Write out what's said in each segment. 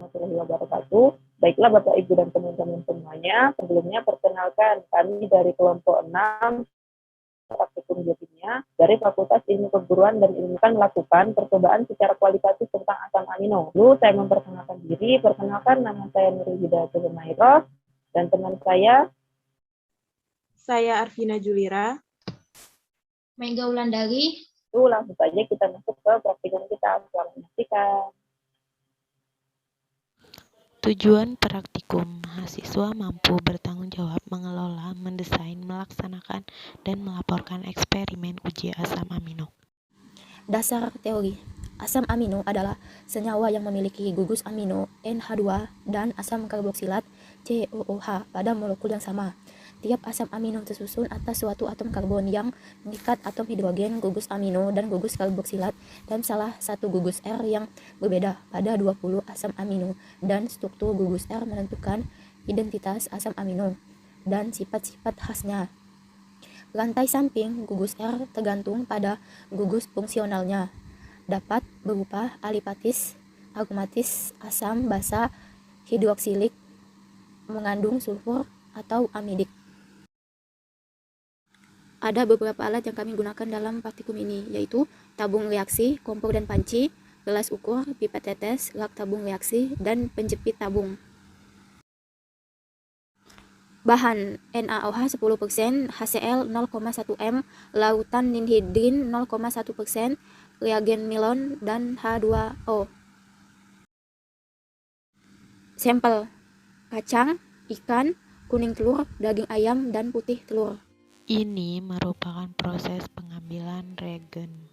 warahmatullahi wabarakatuh. Baiklah Bapak Ibu dan teman-teman semuanya, sebelumnya perkenalkan kami dari kelompok 6 praktikum biokimia dari Fakultas Ilmu Keguruan dan Ilmu kan melakukan percobaan secara kualitatif tentang asam amino. Lalu saya memperkenalkan diri, perkenalkan nama saya Nurul Hidayatul Humairah dan teman saya Arvina Julira. Mega Wulandari. Langsung saja kita masuk ke praktikum kita. Selamat menyaksikan. Tujuan praktikum, mahasiswa mampu bertanggung jawab mengelola, mendesain, melaksanakan, dan melaporkan eksperimen uji asam amino. Dasar teori. Asam amino adalah senyawa yang memiliki gugus amino NH2 dan asam karboksilat COOH pada molekul yang sama. Tiap asam amino tersusun atas suatu atom karbon yang mengikat atom hidrogen, gugus amino, dan gugus karboksilat, dan salah satu gugus R yang berbeda pada 20 asam amino, dan struktur gugus R menentukan identitas asam amino dan sifat-sifat khasnya. Rantai samping gugus R tergantung pada gugus fungsionalnya. Dapat berupa alipatis, aromatis, asam, basa, hidroksilik, mengandung sulfur, atau amidik. Ada beberapa alat yang kami gunakan dalam praktikum ini, yaitu tabung reaksi, kompor dan panci, gelas ukur, pipet tetes, rak tabung reaksi, dan penjepit tabung. Bahan NaOH 10%, HCl 0,1 m, lautan ninhidrin 0,1%, reagen milon, dan H2O. Sampel: kacang, ikan, kuning telur, daging ayam, dan putih telur. Ini merupakan proses pengambilan reagen.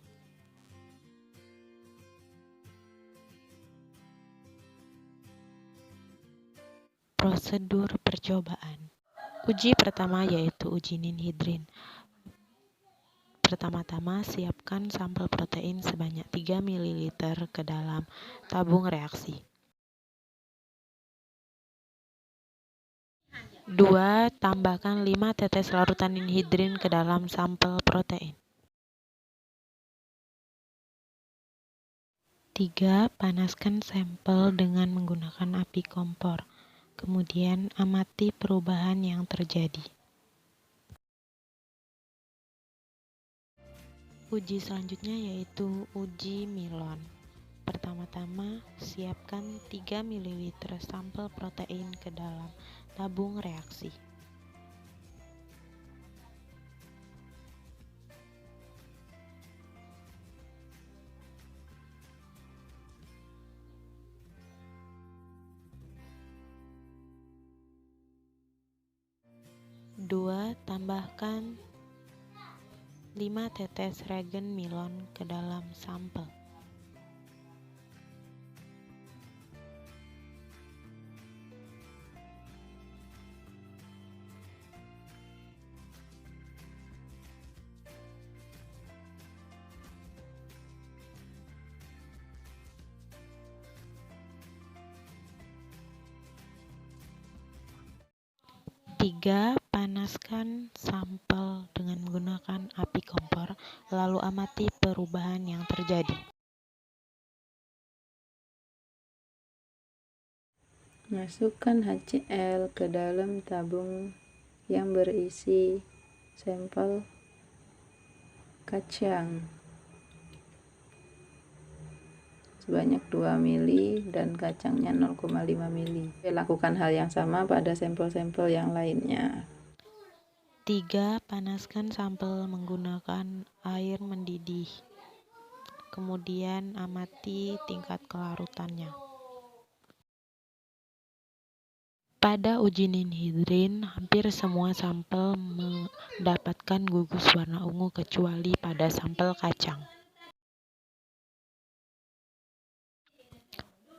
Prosedur percobaan. Uji pertama yaitu uji ninhidrin. Pertama-tama siapkan sampel protein sebanyak 3 ml ke dalam tabung reaksi. 2. Tambahkan 5 tetes larutan ninhidrin ke dalam sampel protein. 3. Panaskan sampel dengan menggunakan api kompor. Kemudian amati perubahan yang terjadi. Uji selanjutnya yaitu uji milon. Pertama-tama, siapkan 3 ml sampel protein ke dalam tabung reaksi. Dua, tambahkan 5 tetes reagen milon ke dalam sampel. 3. Panaskan sampel dengan menggunakan api kompor, lalu amati perubahan yang terjadi. Masukkan HCl ke dalam tabung yang berisi sampel kacang sebanyak 2 mili dan kacangnya 0,5 mili. Lakukan hal yang sama pada sampel-sampel yang lainnya. 3. Panaskan sampel menggunakan air mendidih. Kemudian amati tingkat kelarutannya. Pada uji ninhidrin, hampir semua sampel mendapatkan gugus warna ungu kecuali pada sampel kacang.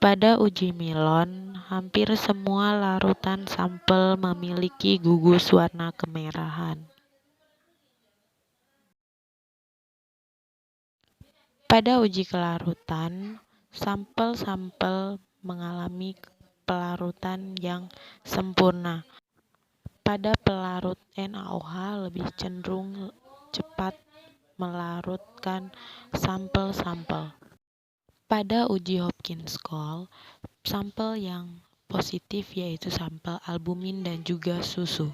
Pada uji milon, hampir semua larutan sampel memiliki gugus warna kemerahan. Pada uji kelarutan, sampel-sampel mengalami pelarutan yang sempurna. Pada pelarut NaOH lebih cenderung cepat melarutkan sampel-sampel. Pada uji Hopkins Call, Sampel yang positif yaitu sampel albumin dan juga susu.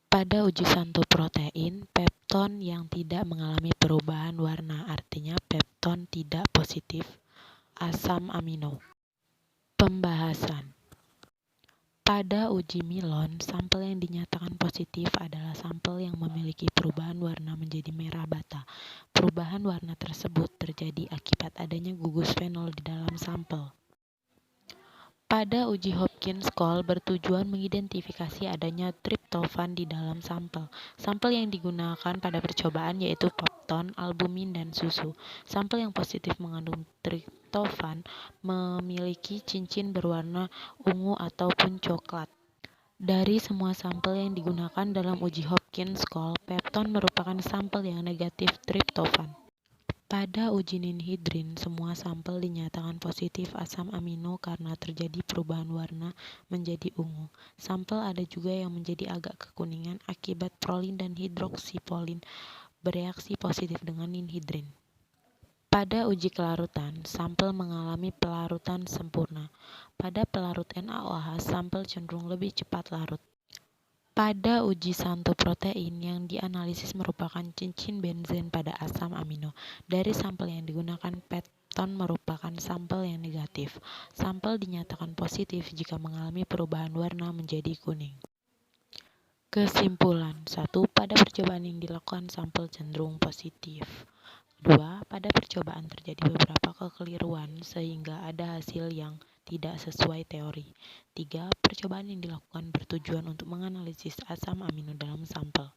Pada uji santu protein, pepton yang tidak mengalami perubahan warna, artinya pepton tidak positif asam amino. Pembahasan. Pada uji Milon, sampel yang dinyatakan positif adalah sampel yang memiliki perubahan warna menjadi merah bata. Perubahan warna tersebut terjadi akibat adanya gugus fenol di dalam sampel. Pada uji Hopkins-Cole bertujuan mengidentifikasi adanya triptofan di dalam sampel. Sampel yang digunakan pada percobaan yaitu pepton, albumin, dan susu. Sampel yang positif mengandung triptofan memiliki cincin berwarna ungu ataupun coklat. Dari semua sampel yang digunakan dalam uji Hopkins-Cole, pepton merupakan sampel yang negatif triptofan. Pada uji ninhidrin, semua sampel dinyatakan positif asam amino karena terjadi perubahan warna menjadi ungu. Sampel ada juga yang menjadi agak kekuningan akibat prolin dan hidroksipolin bereaksi positif dengan ninhidrin. Pada uji kelarutan, sampel mengalami pelarutan sempurna. Pada pelarut NaOH, sampel cenderung lebih cepat larut. Pada uji santu protein, yang dianalisis merupakan cincin benzen pada asam amino. Dari sampel yang digunakan, pepton merupakan sampel yang negatif. Sampel dinyatakan positif jika mengalami perubahan warna menjadi kuning. Kesimpulan. 1. Pada percobaan yang dilakukan, sampel cenderung positif. 2. Pada percobaan terjadi beberapa kekeliruan sehingga ada hasil yang tidak sesuai teori. 3. Percobaan yang dilakukan bertujuan untuk menganalisis asam amino dalam sampel.